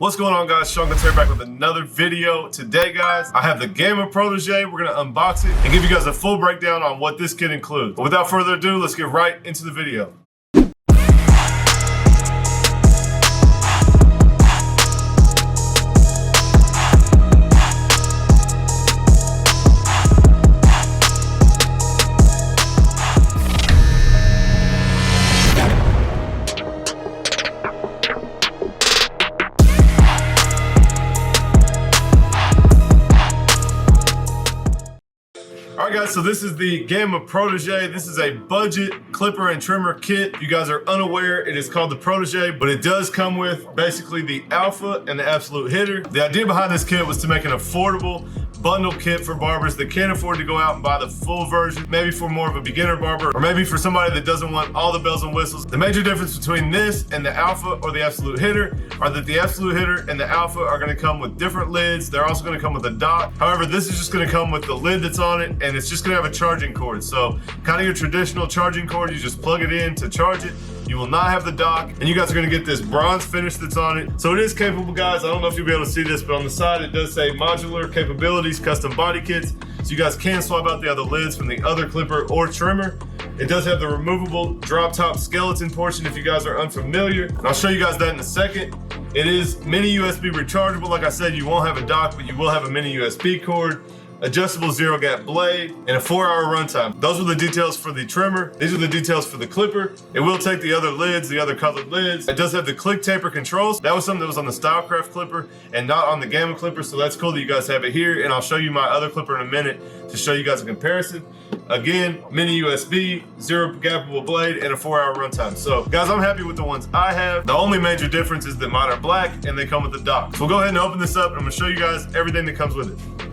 What's going on, guys? Seancutshair back with another video. Today, guys, I have the Gamma Protege. We're gonna unbox it and give you guys a full breakdown on what this kit includes. But without further ado, let's get right into the video. All right, guys, so this is the Gamma Protege. This is a budget clipper and trimmer kit. If you guys are unaware, it is called the Protege, but it does come with basically the Alpha and the Absolute Hitter. The idea behind this kit was to make an affordable bundle kit for barbers that can't afford to go out and buy the full version, maybe for more of a beginner barber, or maybe for somebody that doesn't want all the bells and whistles. The major difference between this and the Alpha or the Absolute Hitter are that the Absolute Hitter and the Alpha are gonna come with different lids. They're also gonna come with a dock. However, this is just gonna come with the lid that's on it, and it's just gonna have a charging cord. So kind of your traditional charging cord, you just plug it in to charge it. You will not have the dock, and you guys are gonna get this bronze finish that's on it. So it is capable, guys. I don't know if you'll be able to see this, but on the side it does say modular capabilities, custom body kits. So you guys can swap out the other lids from the other clipper or trimmer. It does have the removable drop top skeleton portion if you guys are unfamiliar. And I'll show you guys that in a second. It is mini USB rechargeable. Like I said, you won't have a dock, but you will have a mini USB cord, adjustable zero gap blade, and a 4-hour runtime. Those are the details for the trimmer. These are the details for the clipper. It will take the other lids, the other colored lids. It does have the click taper controls. That was something that was on the Stylecraft clipper and not on the Gamma clipper, so that's cool that you guys have it here, and I'll show you my other clipper in a minute to show you guys a comparison. Again, mini USB, zero gappable blade, and a 4-hour runtime. So guys, I'm happy with the ones I have. The only major difference is that mine are black and they come with the dock. So we'll go ahead and open this up and I'm gonna show you guys everything that comes with it.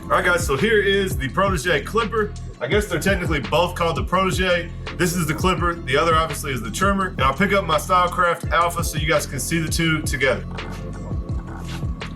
All right, guys, so here is the Protege clipper. I guess they're technically both called the Protege. This is the clipper, the other obviously is the trimmer. And I'll pick up my Stylecraft Alpha so you guys can see the two together.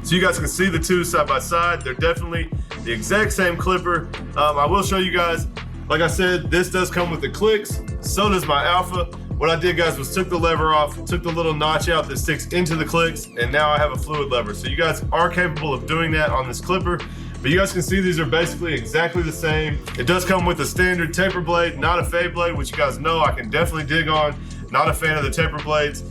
So you guys can see the two side by side. They're definitely the exact same clipper. I will show you guys, like I said, this does come with the clicks. So does my Alpha. What I did, guys, was took the lever off, took the little notch out that sticks into the clicks, and now I have a fluid lever. So you guys are capable of doing that on this clipper. But you guys can see these are basically exactly the same. It does come with a standard taper blade, not a fade blade, which you guys know I can definitely dig on. Not a fan of the taper blades.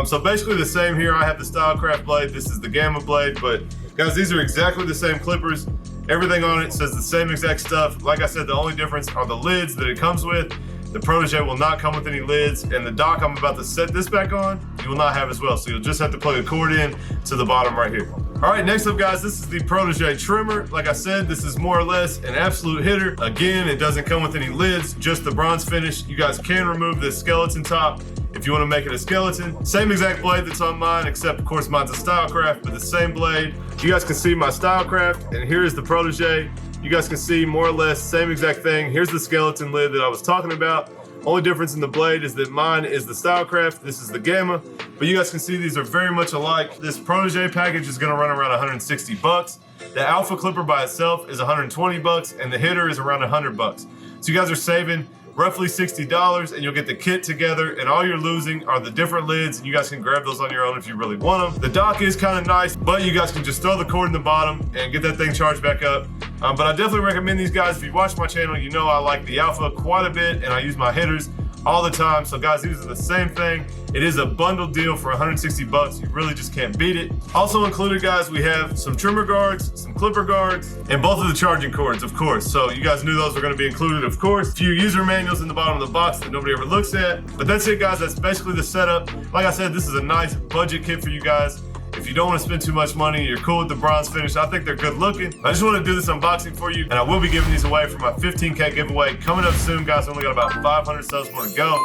So basically the same here. I have the Stylecraft blade. This is the Gamma blade. But guys, these are exactly the same clippers. Everything on it says the same exact stuff. Like I said, the only difference are the lids that it comes with. The Protege will not come with any lids, and the dock I'm about to set this back on, you will not have as well. So you'll just have to plug a cord in to the bottom right here. All right, next up, guys, this is the Protege trimmer. Like I said, this is more or less an absolute hitter. Again, it doesn't come with any lids, just the bronze finish. You guys can remove this skeleton top if you want to make it a skeleton. Same exact blade that's on mine, except of course mine's a Stylecraft, but the same blade. You guys can see my Stylecraft, and here is the Protege. You guys can see more or less same exact thing. Here's the skeleton lid that I was talking about. Only difference in the blade is that mine is the Stylecraft, this is the Gamma. But you guys can see these are very much alike. This Protege package is gonna run around 160 bucks. The Alpha clipper by itself is 120 bucks, and the hitter is around 100 bucks. So you guys are saving roughly $60, and you'll get the kit together, and all you're losing are the different lids, and you guys can grab those on your own if you really want them. The dock is kind of nice, but you guys can just throw the cord in the bottom and get that thing charged back up. But I definitely recommend these guys. If you watch my channel, you know I like the Alpha quite a bit, and I use my hitters all the time. So guys, these are the same thing. It is a bundle deal for 160 bucks. You really just can't beat it. Also included, guys, we have some trimmer guards, some clipper guards, and both of the charging cords, of course. So you guys knew those were gonna be included, of course. A few user manuals in the bottom of the box that nobody ever looks at. But that's it, guys. That's basically the setup. Like I said, this is a nice budget kit for you guys. If you don't want to spend too much money, you're cool with the bronze finish. I think they're good looking. I just want to do this unboxing for you, and I will be giving these away for my 15K giveaway coming up soon, guys. I only got about 500 subs more to go,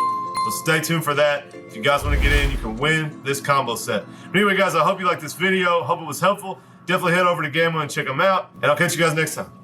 so stay tuned for that. If you guys want to get in, you can win this combo set. But anyway, guys, I hope you liked this video. Hope it was helpful. Definitely head over to Gamma and check them out, and I'll catch you guys next time.